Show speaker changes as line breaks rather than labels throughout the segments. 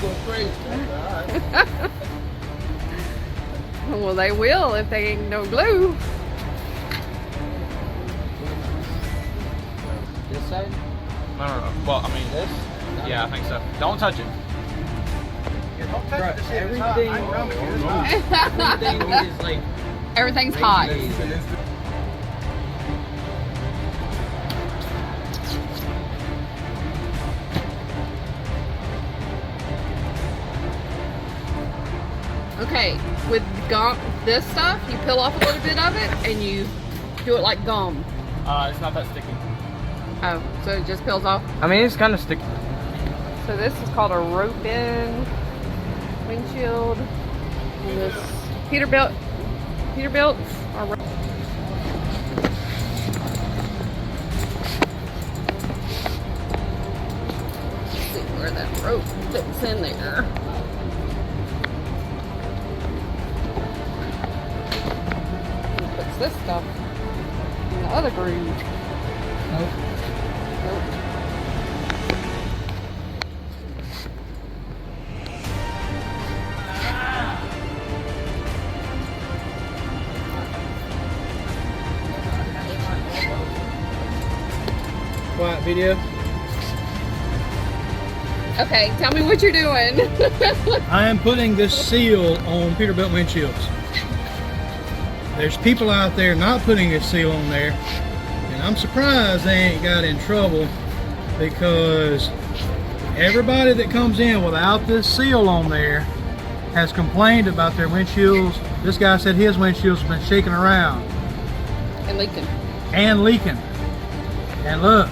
going crazy. All right.
Well, they will if they ain't no glue.
This side?
No. Well, I mean,
This?
yeah, I think so. Don't touch it.
Yeah, don't touch it to see if it's hot.
Everything,
I promise you it's hot.
everything is like
Everything's hot. Okay, with gum, this stuff, you peel off a little bit of it and you do it like gum.
It's not that sticky.
Oh, so it just peels off.
I mean, it's kind of sticky.
So this is called a rope-in windshield. And this Peterbilt are let's see where that rope fits in there. And puts this stuff in the other groove.
Nope.
Nope.
Quiet video.
Okay, tell me what you're doing.
I am putting this seal on Peterbilt windshields. There's people out there not putting this seal on there, and I'm surprised they ain't got in trouble, because everybody that comes in without this seal on there has complained about their windshields. This guy said his windshields have been shaking around
And leaking.
and leaking. And look,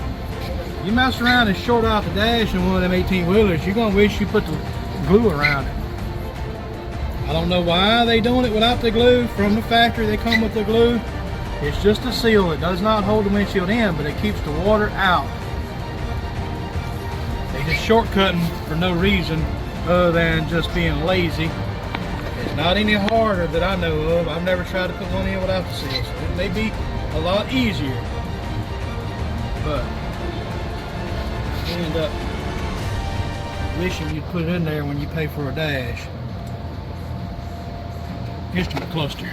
you mess around and short out the dash in one of them 18-wheelers, you're gonna wish you put the glue around it. I don't know why they doing it without the glue. From the factory they come with the glue. It's just a seal. It does not hold the windshield in, but it keeps the water out. They just shortcutting for no reason other than just being lazy. It's not any harder that I know of. I've never tried to put one in without the seal, so it may be a lot easier. But you end up wishing you'd put it in there when you pay for a dash. Instrument cluster.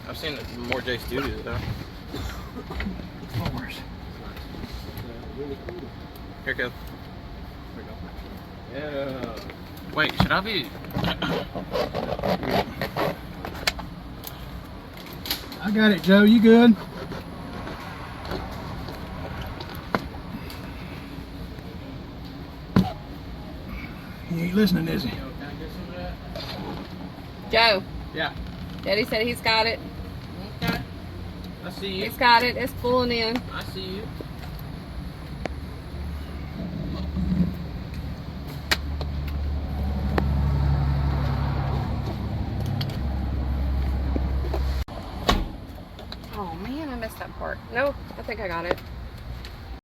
I've seen more J Studios though.
Floors.
Here it goes.
Yeah.
Wait, should I be?
I got it, Joe. You good? He ain't listening, is he?
Joe,
Yeah.
Daddy said he's got it.
Okay. I see you.
He's got it. It's pulling in.
I see you.
Oh man, I missed that part. No, I think I got it.